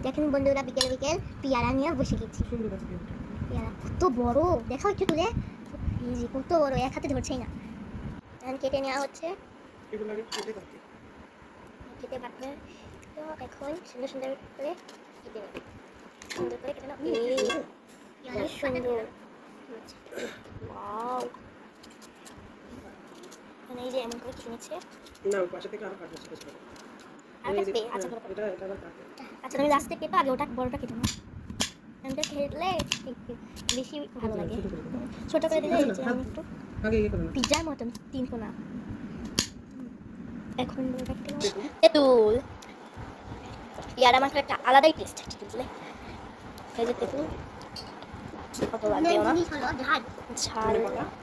দেখেন বন্ধুরা, বিকেল বিকেল পেয়ারা নিয়ে বসে গেছি। পেয়ারা কত বড়, দেখাও একটু তুলে। এই যে কত বড়, এক হাতে ধরছেই না। এখন কেটে নেওয়া হচ্ছে, কেটে পাকবে। তো এখন সুন্দর সুন্দর করে কেটে নেব, সুন্দর করে কেটে নেব। এই সুন্দর, ওয়াও। মানে এই যে এমন করে কেটে নিচ্ছে। না পাশে থেকে আরো কাটবে ছোট ছোট। আর কাটবে, আচ্ছা ধরো। এটা আবার কাটবে। আচ্ছা তুমি লাস্টে কেটো, আগে ওটা বড়টা কেটো না। এমনটা খেলে একটু বেশি ভালো লাগে। ছোট করে দিলে এই যে আমি একটু আগে ইয়ে করো না। পিজ্জার মতন তিন কোনা। এখন বড়টা কেটে নেব। তেঁতুল, পেয়ারা মাখার একটা আলাদাই টেস্ট আছে বুঝলে। এই যে তেঁতুল কত লাগবে না, ঝাল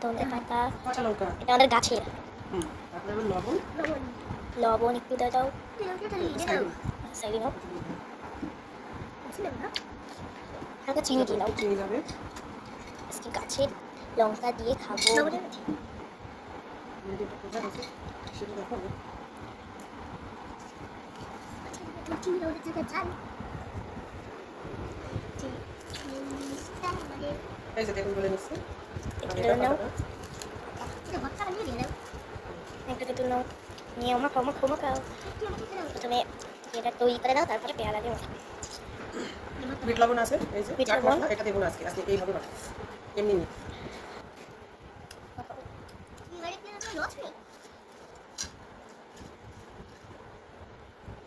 ধনে পাতা, কাঁচা লঙ্কা। এটা আমাদের গাছের। তারপরে আবার লবণ। লবণ একটু দিয়ে দাও, সাইডে নাও। হালকা চিনি দিয়ে দাও। চিনি যাবে। আজকে গাছের লঙ্কা দিয়ে খাবো। যেটা কোথায় আছে সেটা দেখাবো। এই যে তেঁতুল বলে নিচ্ছে। তেঁতুল নাও, একটা তেঁতুল নাও, নিয়ে মাখাও মাখাও মাখাও। প্রথমে এটা তৈরি করে দাও, তারপরে পেয়ারা দিয়ে মাখাও। বিট লবণ আছে, এই যে বিট চাট লবণ। মশলা, এটা দেবো না আজকে, আজকে এইভাবে বানাবো এমনি নি।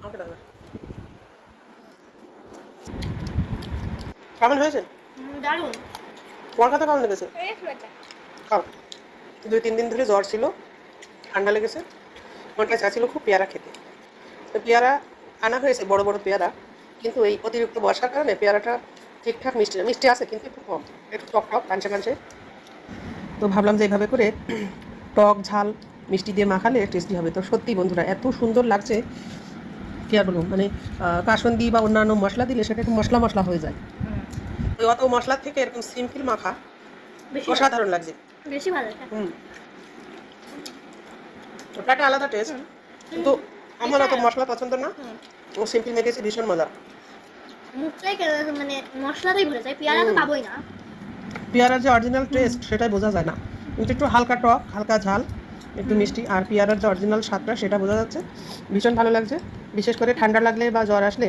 আমাকে দাও না। কেমন হয়েছে? দারুণ। তোমার কাছে কেমন লেগেছে? খাও। 2-3 দিন ধরে জ্বর ছিল, ঠান্ডা লেগেছে, মনটা চাচ্ছিল খুব পেয়ারা খেতে। তো পেয়ারা আনা হয়েছে, বড় বড় পেয়ারা, কিন্তু এই অতিরিক্ত বর্ষার কারণে পেয়ারাটা ঠিকঠাক মিষ্টি না, মিষ্টি আছে কিন্তু একটু কম, একটু টক টক কাঁচা কাঁচে। তো ভাবলাম যে এইভাবে করে টক ঝাল মিষ্টি দিয়ে মাখালে টেস্টি হবে। তো সত্যি বন্ধুরা এত সুন্দর লাগছে, কী আর বলবো, মানে কাসুন্দি বা অন্যান্য মশলা দিলে সেটা একটু মশলা মশলা হয়ে যায়। ওই অত মশলার থেকে এরকম সিম্পল মাখা অসাধারণ লাগছে। বেশি ভালো। ওটা একটা আলাদা টেস্ট, কিন্তু আমার অত মশলা পছন্দ না, ও সিম্পল মেখেছে ভীষণ মজা। মুখটাই মানে মশলাতেই ভরে যায়, পেয়ারা তো পাবোই না। পেয়ারার যে অরিজিনাল টেস্ট সেটাই বোঝা যায় না, কিন্তু একটু হালকা টক হালকা ঝাল একটু মিষ্টি, আর পেয়ারার যে অরিজিনাল স্বাদটা সেটা বোঝা যাচ্ছে। ভীষণ ভালো লাগছে, বিশেষ করে ঠান্ডা লাগলে বা জ্বর আসলে,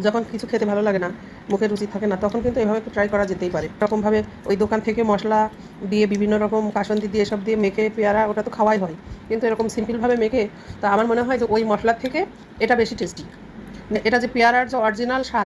যখন কিছু খেতে ভালো লাগে না, মুখে রুচি থাকে না, তখন কিন্তু এভাবে একটু ট্রাই করা যেতেই পারে। এরকমভাবে ওই দোকান থেকে মশলা দিয়ে বিভিন্ন রকম কাসুন্দি দিয়ে সব দিয়ে মেখে পেয়ারা, ওটা তো খাওয়াই হয়, কিন্তু এরকম সিম্পলভাবে মেখে, তা আমার মনে হয় যে ওই মশলার থেকে এটা বেশি টেস্টি। এটা যে পেয়ারার যে অরিজিনাল স্বাদ